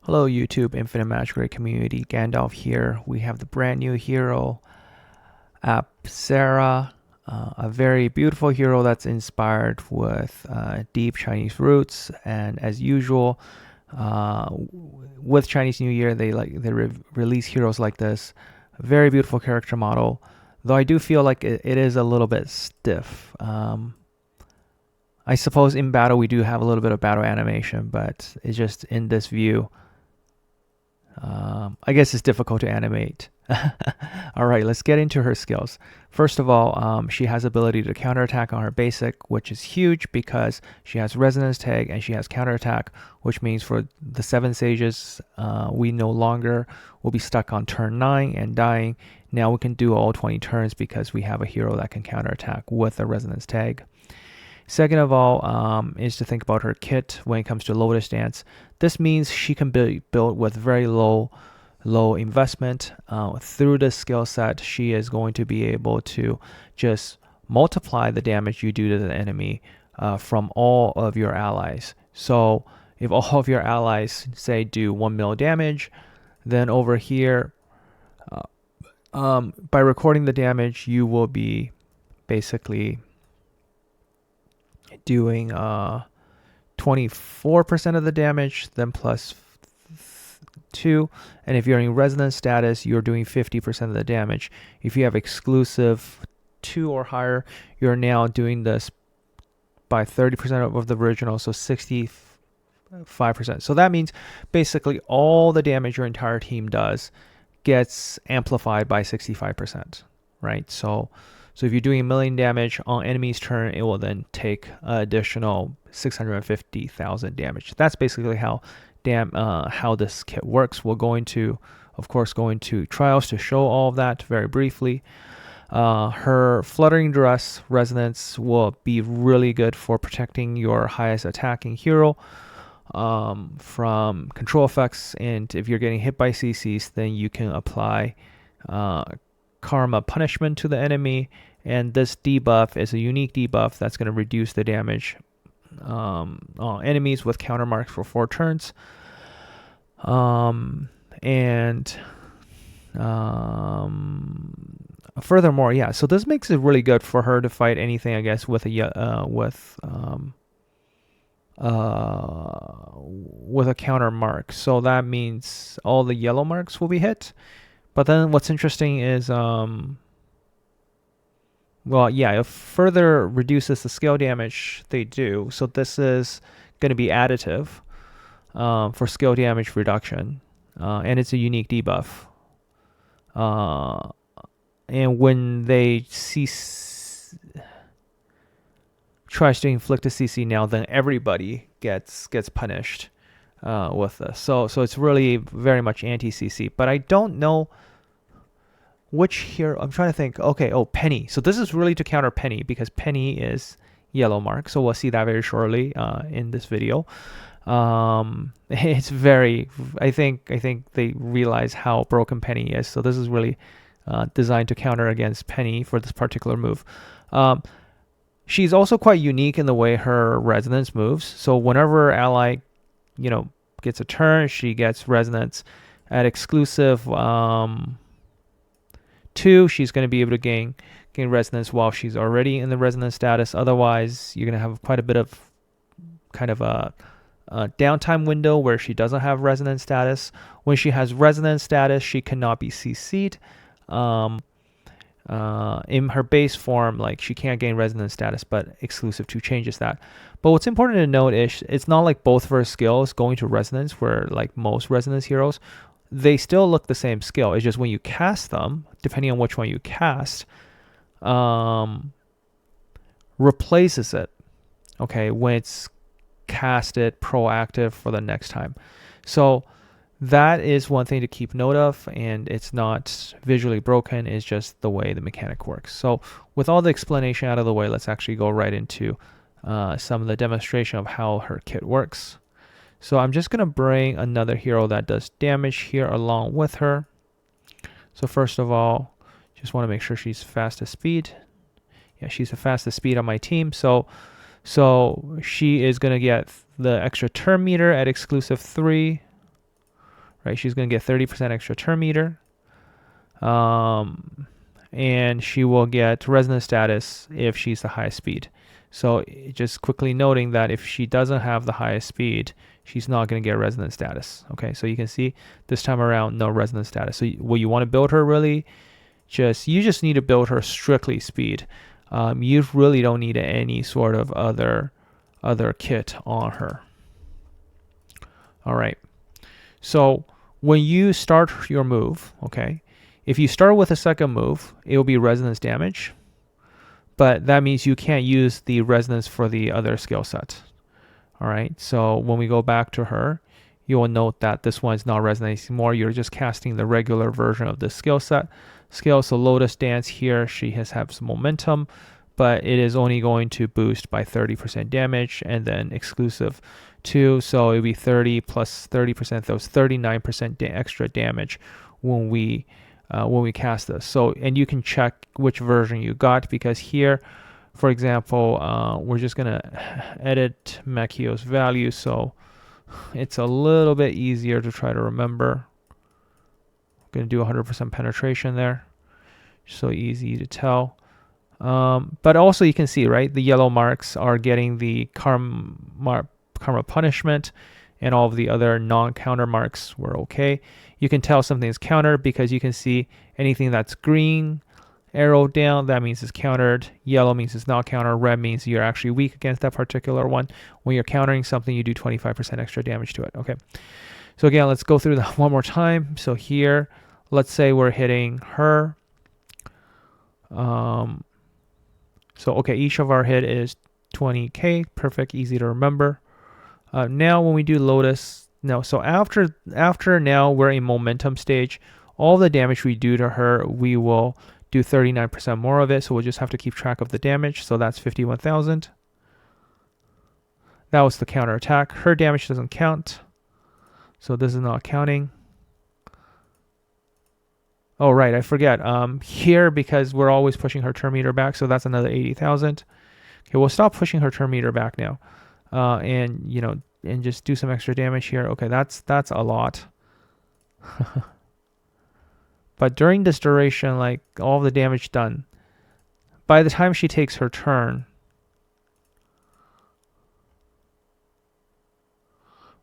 Hello YouTube, Infinite Magicraid community, Gandalf here. We have the brand new hero, Apsara, a very beautiful hero that's inspired with deep Chinese roots. And as usual, with Chinese New Year, they release heroes like this. A very beautiful character model, though I do feel like it is a little bit stiff. I suppose in battle we do have a little bit of battle animation, but it's just in this view. I guess it's difficult to animate. All right, let's get into her skills. First of all, she has ability to counterattack on her basic, which is huge because she has resonance tag and she has counterattack, which means for the 7 sages, we no longer will be stuck on turn 9 and dying. Now we can do all 20 turns because we have a hero that can counterattack with a resonance tag. Second of all, is to think about her kit when it comes to Lotus Dance. This means she can be built with very low investment. Through this skill set, she is going to be able to just multiply the damage you do to the enemy from all of your allies. So if all of your allies, say, do 1 mil damage, then over here, by recording the damage, you will be basically doing 24% of the damage, then plus 2. And if you're in resonance status, you're doing 50% of the damage. If you have exclusive 2 or higher, you're now doing this by 30% of the original, so 65%. So that means basically all the damage your entire team does gets amplified by 65%, right? So if you're doing 1 million damage on enemy's turn, it will then take additional 650,000 damage. That's basically how this kit works. We'll go into trials to show all of that very briefly. Her Fluttering Dress resonance will be really good for protecting your highest attacking hero from control effects, and if you're getting hit by CCs, then you can apply Karma punishment to the enemy, and this debuff is a unique debuff that's going to reduce the damage on enemies with counter marks for 4 turns. Furthermore, yeah, so this makes it really good for her to fight anything, I guess, with a counter mark. So that means all the yellow marks will be hit. But then what's interesting is, well, yeah, it further reduces the scale damage they do. So this is going to be additive for scale damage reduction. And it's a unique debuff. And when they tries to inflict a CC now, then everybody gets punished with this. So it's really very much anti-CC. But I don't know which hero. I'm trying to think. Okay, Penny. So this is really to counter Penny because Penny is yellow mark. So we'll see that very shortly in this video. It's very. I think they realize how broken Penny is. So this is really designed to counter against Penny for this particular move. She's also quite unique in the way her resonance moves. So whenever ally, gets a turn, she gets resonance at exclusive 2. She's going to be able to gain resonance while she's already in the resonance status. Otherwise, you're going to have quite a bit of kind of a downtime window where she doesn't have resonance status. When she has resonance status, she cannot be CC'd. In her base form, like, she can't gain resonance status, but exclusive 2 changes that. But what's important to note is it's not like both of her skills going to resonance, where like most resonance heroes, they still look the same skill. It's just when you cast them, depending on which one you cast, replaces it. Okay, when it's casted proactive for the next time. So that is one thing to keep note of, and it's not visually broken. It's just the way the mechanic works. So with all the explanation out of the way, let's actually go right into some of the demonstration of how her kit works. So I'm just going to bring another hero that does damage here along with her. So first of all, just want to make sure she's fastest speed. Yeah, she's the fastest speed on my team. So she is going to get the extra turn meter at exclusive 3. right? She's going to get 30% extra turn meter. And she will get resonance status if she's the highest speed. So just quickly noting that if she doesn't have the highest speed, she's not going to get resonance status. Okay, so you can see this time around, no resonance status. So what you want to build her really, you just need to build her strictly speed. You really don't need any sort of other kit on her. All right. So when you start your move, okay, if you start with a second move, it will be resonance damage, but that means you can't use the resonance for the other skill set. All right, so when we go back to her, you will note that this one is not resonating anymore. You're just casting the regular version of the skill set. So Lotus Dance here, she has some momentum, but it is only going to boost by 30% damage, and then exclusive too. So it'll be 30 plus 30%, those 39% extra damage when we cast this. So, and you can check which version you got, because here, for example, we're just gonna edit Makio's value, so it's a little bit easier to try to remember. I'm gonna do 100% penetration there, so easy to tell. But also you can see, right, the yellow marks are getting the karma punishment, and all of the other non-counter marks were okay. You can tell something is countered because you can see anything that's green, arrow down, that means it's countered. Yellow means it's not countered. Red means you're actually weak against that particular one. When you're countering something, you do 25% extra damage to it. Okay. So again, let's go through that one more time. So here, let's say we're hitting her. Okay, each of our hit is 20k. Perfect, easy to remember. Now when we do Lotus, so after now we're in momentum stage. All the damage we do to her, we will do 39% more of it. So we'll just have to keep track of the damage. So that's 51,000. That was the counter attack. Her damage doesn't count, so this is not counting. Oh right, I forget. Here, because we're always pushing her turn meter back, so that's another 80,000. Okay, we'll stop pushing her turn meter back now. And just do some extra damage here. Okay, that's a lot. But during this duration, like all the damage done, by the time she takes her turn,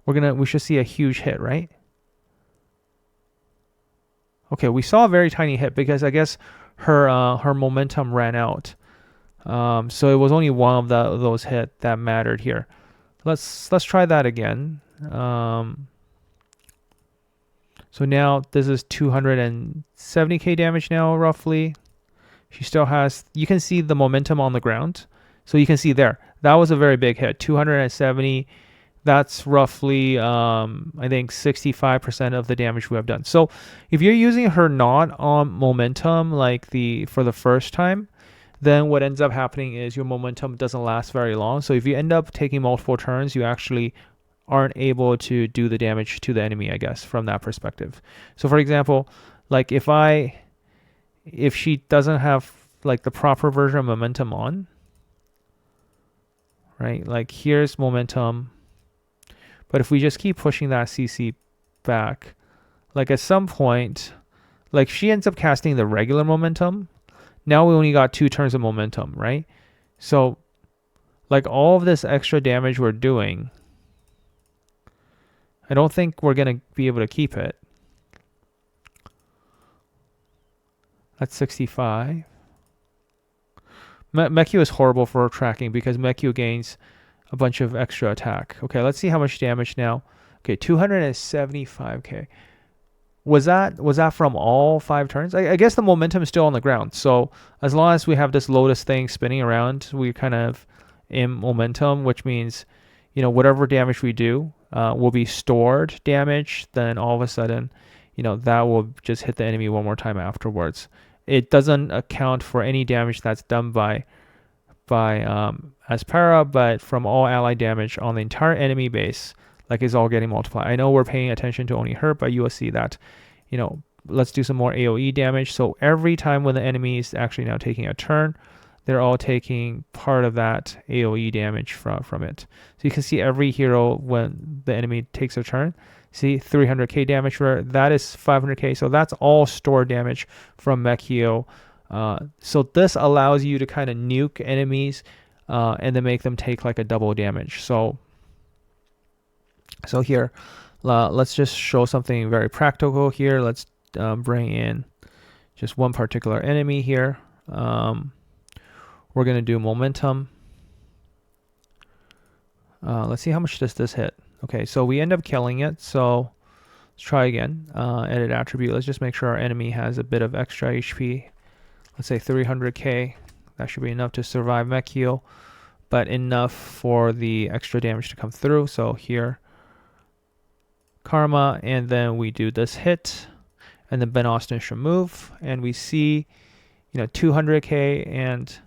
we should see a huge hit, right? Okay, we saw a very tiny hit because I guess her momentum ran out. So it was only one of those hit that mattered here. Let's try that again. So now this is 270k damage now, roughly. She still has, you can see the momentum on the ground. So you can see there, that was a very big hit, 270. That's roughly, I think 65% of the damage we have done. So if you're using her not on momentum, like for the first time, then what ends up happening is your momentum doesn't last very long. So if you end up taking multiple turns, you actually aren't able to do the damage to the enemy, I guess, from that perspective. So for example, like if she doesn't have like the proper version of momentum on, right? Like here's momentum, but if we just keep pushing that CC back, like at some point, like she ends up casting the regular momentum. Now we only got 2 turns of momentum, right? So like all of this extra damage we're doing, I don't think we're going to be able to keep it. That's 65. Mekio is horrible for tracking because Mekio gains a bunch of extra attack. Okay, let's see how much damage now. Okay, 275k. Was that from all 5 turns? I guess the momentum is still on the ground. So as long as we have this Lotus thing spinning around, we're kind of in momentum, which means, whatever damage we do will be stored damage. Then all of a sudden, that will just hit the enemy one more time afterwards. It doesn't account for any damage that's done by Apsara, but from all allied damage on the entire enemy base, like it's all getting multiplied. I know we're paying attention to only her, but you will see that, let's do some more AoE damage. So every time when the enemy is actually now taking a turn, they're all taking part of that AoE damage from it. So you can see every hero when the enemy takes a turn. See 300k damage for that is 500k. So that's all store damage from Mechio. So this allows you to kind of nuke enemies and then make them take like a double damage. So here, let's just show something very practical here. Let's bring in just one particular enemy here. We're going to do momentum. Let's see how much does this hit. Okay, so we end up killing it. So let's try again. Edit attribute. Let's just make sure our enemy has a bit of extra HP. Let's say 300k. That should be enough to survive mech heal, but enough for the extra damage to come through. So here, karma, and then we do this hit, and then Ben Austin should move, and we see, 200k, and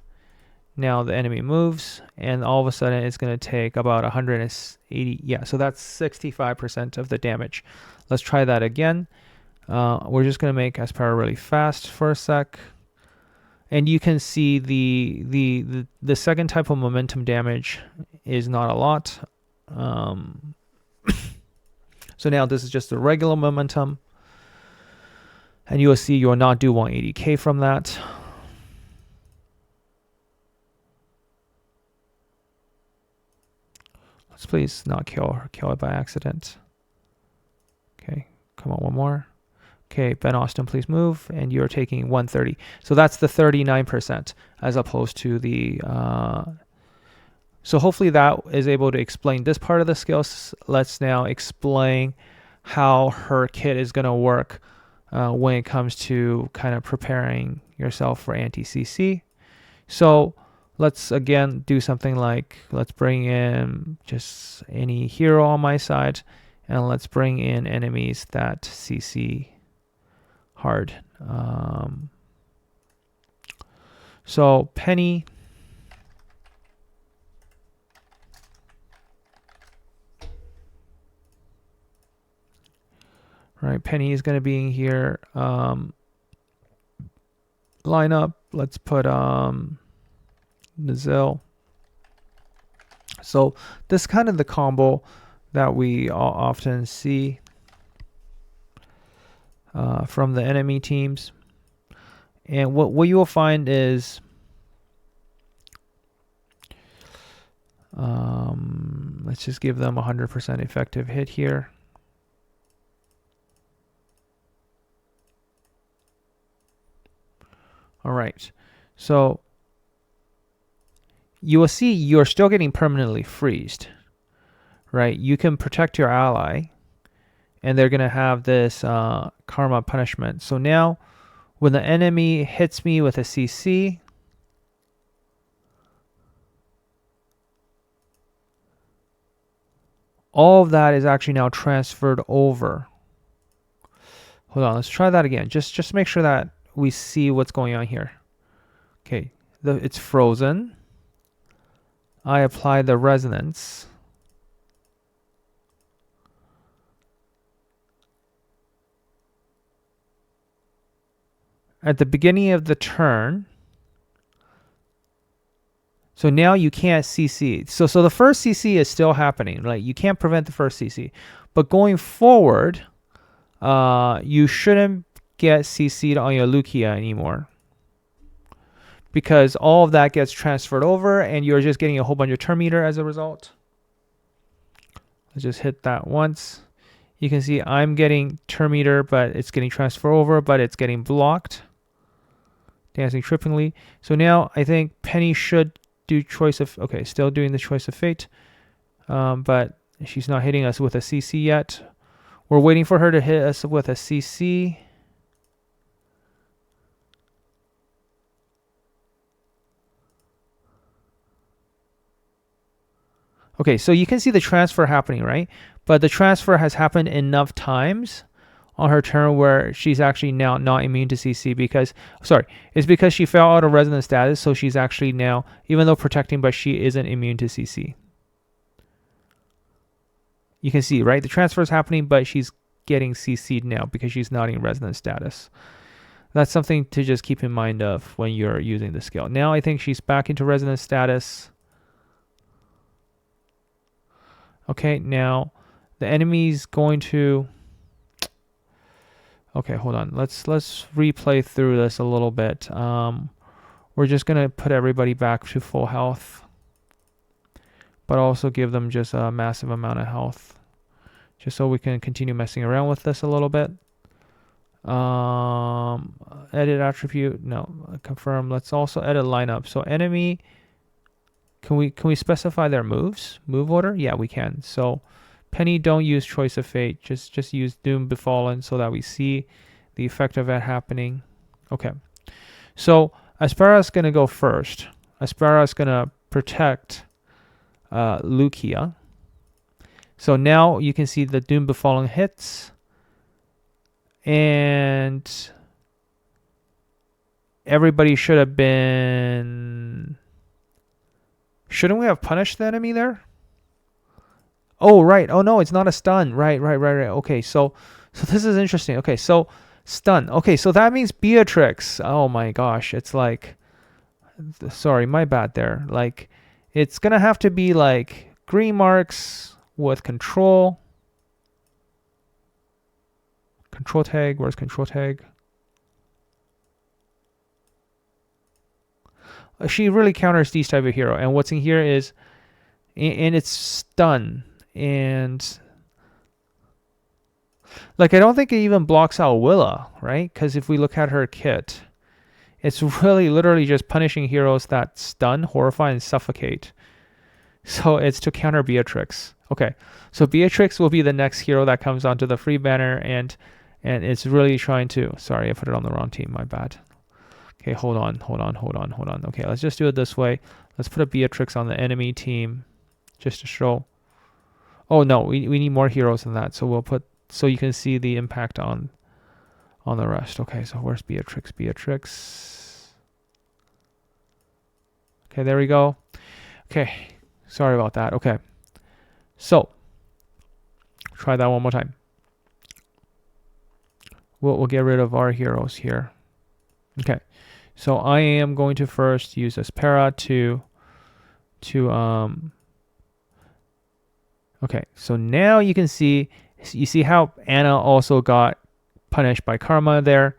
now the enemy moves, and all of a sudden it's going to take about 180. Yeah, so that's 65% of the damage. Let's try that again. We're just going to make Apsara really fast for a sec. And you can see the second type of momentum damage is not a lot. So now this is just the regular momentum. And you will see you will not do 180k from that. Let's please not kill it by accident. Okay, come on, one more. Okay, Ben Austin, please move, and you're taking 130. So that's the 39% as opposed to the... So hopefully that is able to explain this part of the skills. Let's now explain how her kit is going to work when it comes to kind of preparing yourself for anti-CC. So let's again do something like, let's bring in just any hero on my side, and let's bring in enemies that CC hard. So Penny, right? Penny is going to be in here. Lineup. Let's put Nazil. So this is kind of the combo that we often see from the enemy teams. And what you will find is let's just give them 100% effective hit here. All right, so you will see you're still getting permanently freezed, right? You can protect your ally, and they're going to have this karma punishment. So now when the enemy hits me with a CC, all of that is actually now transferred over. Hold on, let's try that again. Just make sure that we see what's going on here. Okay, it's frozen. I apply the resonance. At the beginning of the turn, so now you can't CC. So the first CC is still happening. Like, you can't prevent the first CC. But going forward, you shouldn't get CC'd on your Lucia anymore, because all of that gets transferred over and you're just getting a whole bunch of turn meter as a result. Let's just hit that once. You can see I'm getting turn meter, but it's getting transferred over, but it's getting blocked. Dancing trippingly. So now I think Penny should do choice of, okay, still doing the choice of fate, but she's not hitting us with a CC yet. We're waiting for her to hit us with a CC. Okay, so you can see the transfer happening, right? But the transfer has happened enough times on her turn where she's actually now not immune to CC because, sorry, it's because she fell out of resonance status, so she's actually now, even though protecting, but she isn't immune to CC. You can see, right? The transfer is happening, but she's getting CC'd now because she's not in resonance status. That's something to just keep in mind of when you're using the skill. Now I think she's back into resonance status. Okay, now the enemy's going to... Okay, hold on. Let's replay through this a little bit. We're just going to put everybody back to full health, but also give them just a massive amount of health, just so we can continue messing around with this a little bit. Edit attribute, no, confirm. Let's also edit lineup. So enemy, can we specify their move order? Yeah, we can. So Penny, don't use choice of fate, just use doom befallen so that we see the effect of it happening. Okay, so Apsara's gonna go first. Apsara's gonna protect Lucia. So now you can see the doom befallen hits, and everybody should have been... Shouldn't we have punished the enemy there? Oh, right. Oh, no, it's not a stun. Right. Okay, so this is interesting. Okay, so stun. Okay, so that means Beatrix. Oh, my gosh. It's like... Sorry, my bad there. Like, it's going to have to be like green marks with control. Control tag. Where's control tag? She really counters these type of hero. And what's in here is... And it's stun. And like, I don't think it even blocks out Willa, right? Because if we look at her kit, it's really literally just punishing heroes that stun, horrify, and suffocate. So it's to counter Beatrix. Okay, so Beatrix will be the next hero that comes onto the free banner, and it's really trying to... Sorry, I put it on the wrong team. My bad. Okay, hold on. Okay, let's just do it this way. Let's put a Beatrix on the enemy team, just to show... Oh no, we need more heroes than that. So we'll put, so you can see the impact on the rest. Okay, so where's Beatrix? Okay, there we go. Okay, sorry about that. Okay, so try that one more time. We'll get rid of our heroes here. Okay, so I am going to first use Apsara to Okay, so now you can see, you see how Anna also got punished by karma there.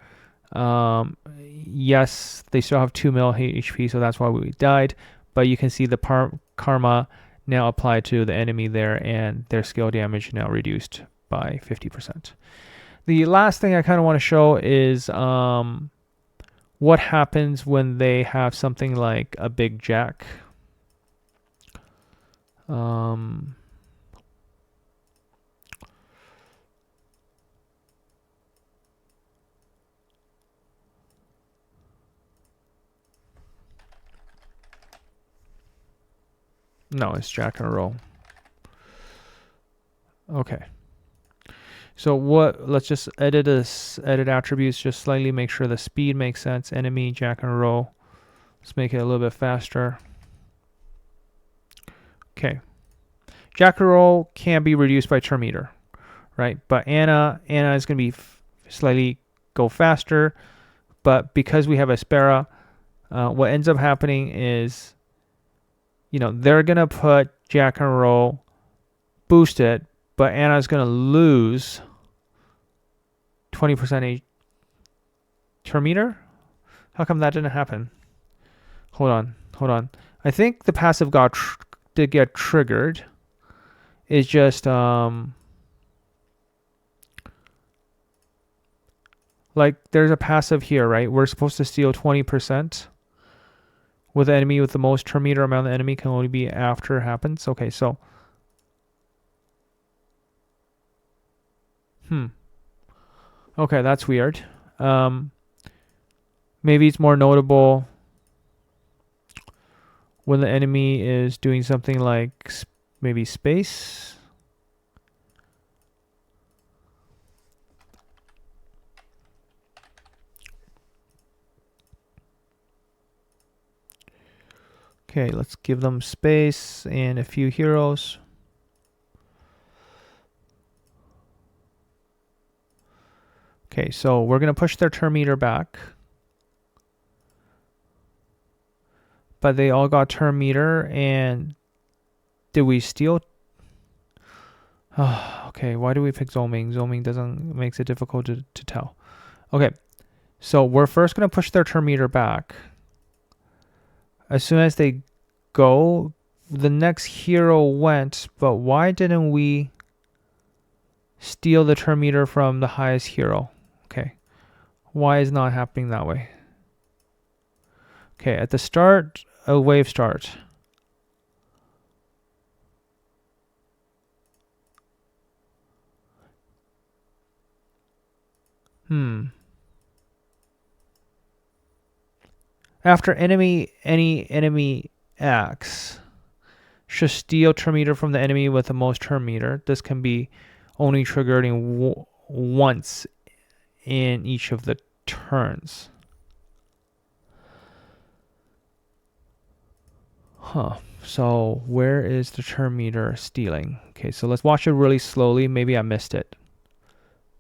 Yes, they still have 2 mil HP, so that's why we died. But you can see the karma now applied to the enemy there, and their skill damage now reduced by 50%. The last thing I kind of want to show is what happens when they have something like a big jack. No, it's jack and roll. Okay. So let's just edit this, edit attributes, just slightly make sure the speed makes sense. Enemy, jack and roll. Let's make it a little bit faster. Okay. Jack and roll can be reduced by turn meter, right? But Anna is going to be slightly go faster. But because we have Apsara, what ends up happening is, you know, they're going to put jack and roll, boost it, but Anna's going to lose 20% turn meter. How come that didn't happen? Hold on. I think the passive did get triggered. It's just like there's a passive here, right? We're supposed to steal 20%. With the enemy with the most turn meter amount, the enemy can only be after it happens. Okay, so okay, that's weird. Maybe it's more notable when the enemy is doing something like maybe space. Okay, let's give them space and a few heroes. Okay, so we're going to push their turn meter back. But they all got turn meter, and did we steal? Oh, okay, why do we pick zooming? Zooming makes it difficult to tell. Okay, so we're first going to push their turn meter back. As soon as they go, the next hero went, but why didn't we steal the turn meter from the highest hero? Okay, why is not happening that way? Okay, at the start, a wave start. After any enemy acts, should steal turn meter from the enemy with the most turn meter. This can be only triggered in once in each of the turns. So where is the turn meter stealing? Okay, so let's watch it really slowly. Maybe I missed it.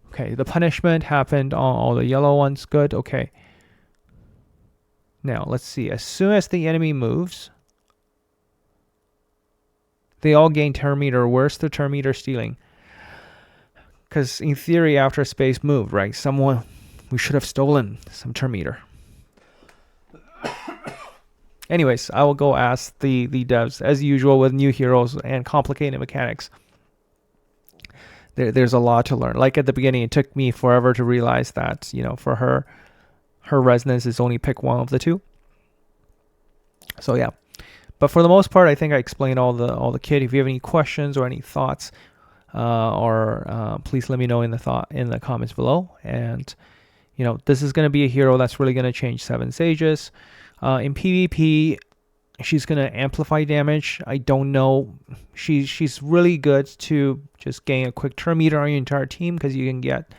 Okay, the punishment happened on all the yellow ones. Good, okay. Now, let's see. As soon as the enemy moves, they all gain turn meter. Where's the turn meter stealing? Because in theory, after space moved, right? We should have stolen some turn meter. Anyways, I will go ask the devs, as usual with new heroes and complicated mechanics. There's a lot to learn. Like at the beginning, it took me forever to realize that, for her resonance is only pick one of the two. So yeah. But for the most part, I think I explained all the kit. If you have any questions or any thoughts, please let me know in the comments below. And this is going to be a hero that's really going to change 7 Sages. In PvP, she's going to amplify damage. I don't know. She's really good to just gain a quick turn meter on your entire team, because you can get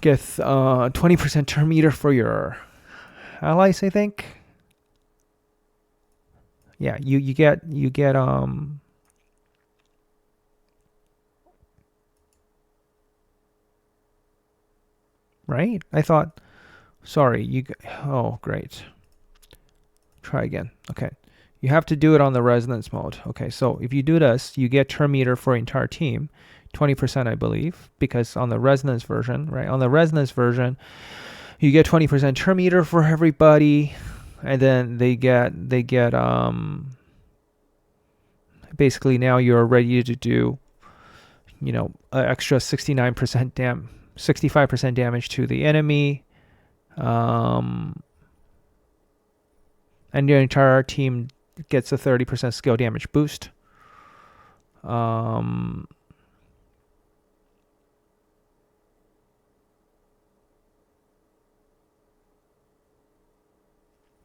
20% turn meter for your allies, I think. Yeah, you get right? I thought, sorry, oh, great. Try again. Okay. You have to do it on the resonance mode. Okay, so if you do this, you get turn meter for entire team, 20%, I believe, because on the resonance version, right? On the resonance version, you get 20% turn meter for everybody, and then they get basically now you're ready to do an extra 65% damage to the enemy, and your entire team gets a 30% skill damage boost.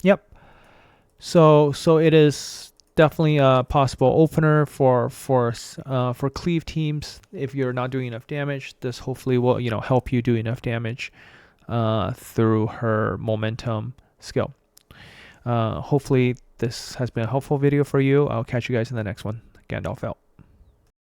Yep. So it is definitely a possible opener for cleave teams. If you're not doing enough damage, this hopefully will help you do enough damage through her momentum skill. Hopefully this has been a helpful video for you. I'll catch you guys in the next one. Gandalf out.